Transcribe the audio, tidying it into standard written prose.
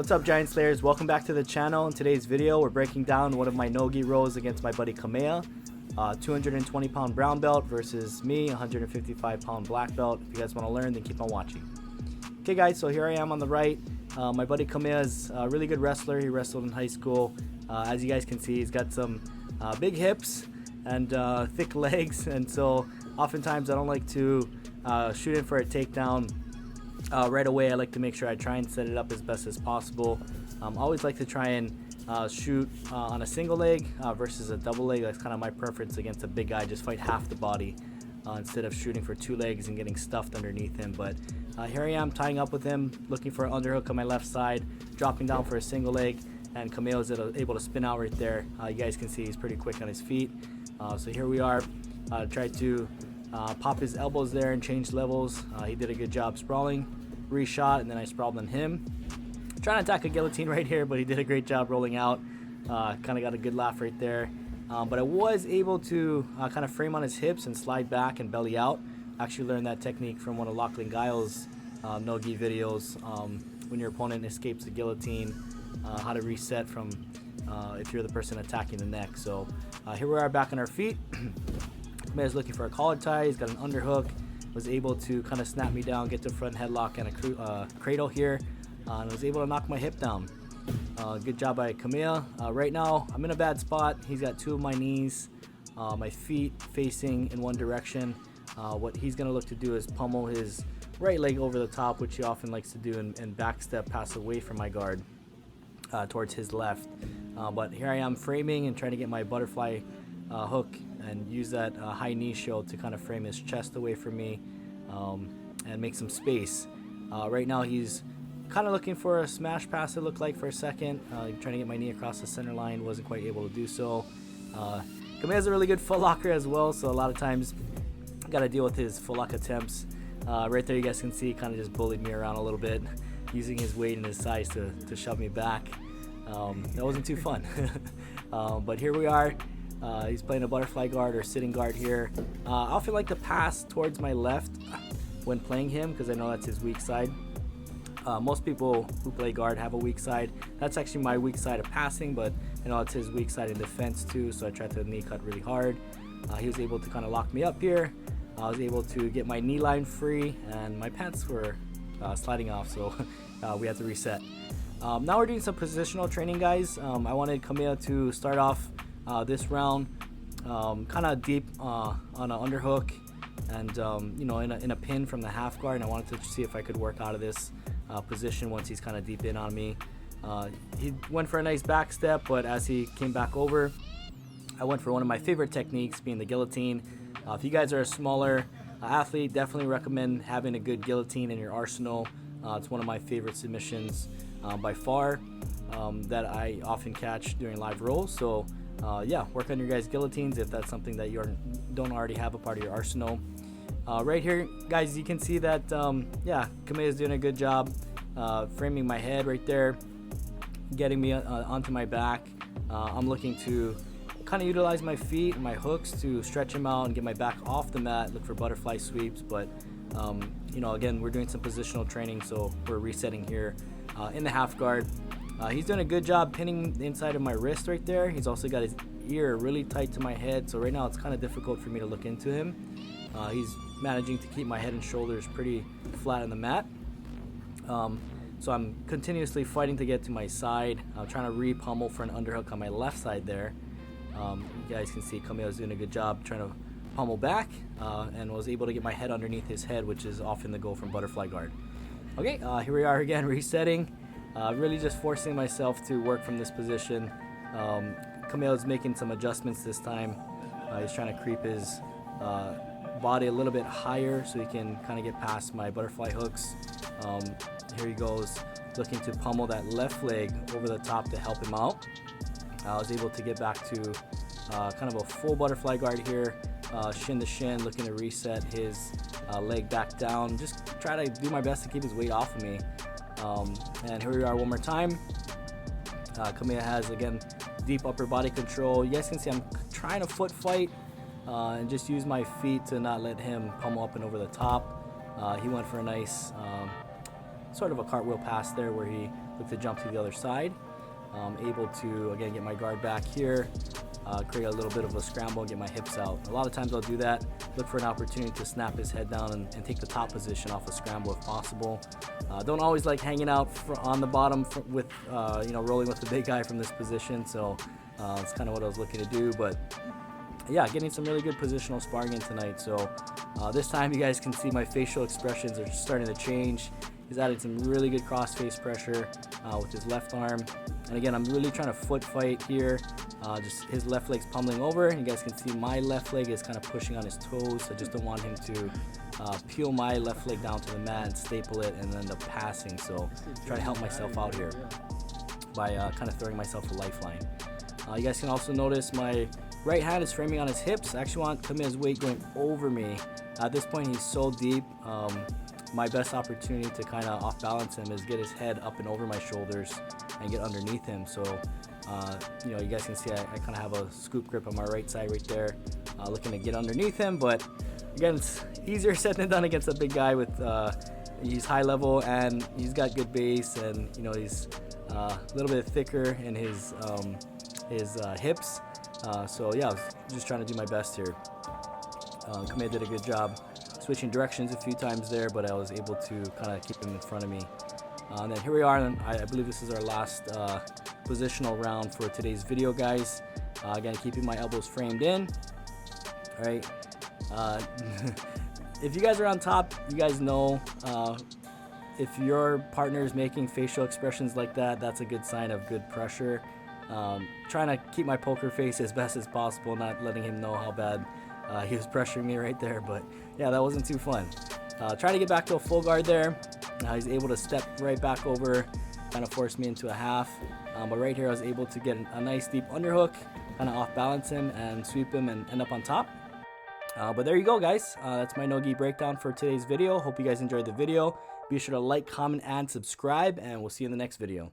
What's up, Giant Slayers? Welcome back to the channel. In today's video, we're breaking down one of my no-gi rows against my buddy Kamea, 220-pound brown belt versus me, 155-pound black belt. If you guys want to learn, then keep on watching. Okay, guys, so here I am on the right. My buddy Kamea is a really good wrestler. He wrestled in high school. As you guys can see, he's got some big hips and thick legs, and so oftentimes I don't like to shoot in for a takedown right away. I like to make sure I try and set it up as best as possible. I always like to try and shoot on a single leg versus a double leg. That's kind of my preference against a big guy. Just fight half the body instead of shooting for two legs and getting stuffed underneath him. But here I am tying up with him, looking for an underhook on my left side, dropping down for a single leg, and Kamea is able to spin out right there. You guys can see he's pretty quick on his feet. So here we are. Tried to pop his elbows there and change levels. He did a good job sprawling, reshot, and then I sprawled on him. Trying to attack a guillotine right here, but he did a great job rolling out. Kind of got a good laugh right there. But I was able to kind of frame on his hips and slide back and belly out. Actually learned that technique from one of Lachlan Giles' no-gi videos. When your opponent escapes the guillotine, how to reset from if you're the person attacking the neck. So here we are back on our feet. Kamea's looking for a collar tie. He's got an underhook. Was able to kind of snap me down, get the front headlock and a cradle here, and was able to knock my hip down. Good job by Kamea. Right now, I'm in a bad spot. He's got two of my knees, my feet facing in one direction. What he's going to look to do is pummel his right leg over the top, which he often likes to do, and back step pass away from my guard towards his left. But here I am framing and trying to get my butterfly hook and use that high knee shield to kind of frame his chest away from me and make some space. Right now he's kind of looking for a smash pass, it looked like, for a second. Trying to get my knee across the center line, wasn't quite able to do so. Kamea's a really good foot locker as well, so a lot of times got to deal with his foot lock attempts. Right there you guys can see, kind of just bullied me around a little bit, using his weight and his size to shove me back. That wasn't too fun. But here we are. He's playing a butterfly guard or sitting guard here. I often like to pass towards my left when playing him because I know that's his weak side. Most people who play guard have a weak side. That's actually my weak side of passing, but I know it's his weak side in defense too, so I tried to knee cut really hard. He was able to kind of lock me up here. I was able to get my knee line free, and my pants were sliding off, so we had to reset. Now we're doing some positional training, guys. I wanted Kamea to start off this round kind of deep on an underhook and you know, in a pin from the half guard, and I wanted to see if I could work out of this position once he's kind of deep in on me. He went for a nice back step, but as he came back over, I went for one of my favorite techniques, being the guillotine. If you guys are a smaller athlete, definitely recommend having a good guillotine in your arsenal. It's one of my favorite submissions by far that I often catch during live rolls. So yeah, work on your guys' guillotines if that's something that you don't already have a part of your arsenal. Right here, guys, you can see that yeah, Kamea is doing a good job framing my head right there, getting me onto my back. I'm looking to kind of utilize my feet and my hooks to stretch him out and get my back off the mat, look for butterfly sweeps. But you know, again, we're doing some positional training, so we're resetting here in the half guard. He's doing a good job pinning the inside of my wrist right there. He's also got his ear really tight to my head, so right now it's kind of difficult for me to look into him. He's managing to keep my head and shoulders pretty flat on the mat. So I'm continuously fighting to get to my side. I'm trying to re-pummel for an underhook on my left side there. You guys can see Kamea's doing a good job trying to pummel back and was able to get my head underneath his head, which is often the goal from butterfly guard. Okay, here we are again, resetting. Really just forcing myself to work from this position. Kamea's making some adjustments this time. He's trying to creep his body a little bit higher so he can kind of get past my butterfly hooks. Here he goes, looking to pummel that left leg over the top to help him out. I was able to get back to kind of a full butterfly guard here, shin to shin, looking to reset his leg back down. Just try to do my best to keep his weight off of me. And here we are one more time. Kamea has, again, deep upper body control. You guys can see I'm trying to foot fight and just use my feet to not let him pummel up and over the top. He went for a nice sort of a cartwheel pass there where he looked to jump to the other side. Able to, again, get my guard back here, create a little bit of a scramble and get my hips out. A lot of times I'll do that, look for an opportunity to snap his head down and take the top position off a scramble if possible. Don't always like hanging out on the bottom with, rolling with the big guy from this position, so it's kind of what I was looking to do. But yeah, getting some really good positional sparring in tonight. So this time you guys can see my facial expressions are starting to change. He's adding some really good cross-face pressure with his left arm. And again, I'm really trying to foot fight here. Just his left leg's pummeling over. You guys can see my left leg is kind of pushing on his toes. I just don't want him to peel my left leg down to the mat and staple it and end up passing. So try to help myself out here by kind of throwing myself a lifeline. You guys can also notice my right hand is framing on his hips. I actually want Kamea's weight going over me. At this point, he's so deep. My best opportunity to kind of off balance him is get his head up and over my shoulders and get underneath him. So you guys can see I kind of have a scoop grip on my right side right there, looking to get underneath him. But again, it's easier said than done against a big guy with he's high level and he's got good base, and he's a little bit thicker in his hips. So yeah, I was just trying to do my best here. Kamea did a good job switching directions a few times there, but I was able to kind of keep him in front of me. And then here we are, and I believe this is our last positional round for today's video, guys. Again, keeping my elbows framed in. All right. If you guys are on top, you guys know if your partner is making facial expressions like that, that's a good sign of good pressure. Trying to keep my poker face as best as possible, not letting him know how bad he was pressuring me right there. But yeah, that wasn't too fun. Trying to get back to a full guard there. He's able to step right back over, kind of force me into a half. But right here I was able to get a nice deep underhook, kind of off balance him and sweep him and end up on top. But there you go, guys. That's my no-gi breakdown for today's video. Hope you guys enjoyed the video. Be sure to like, comment, and subscribe, and we'll see you in the next video.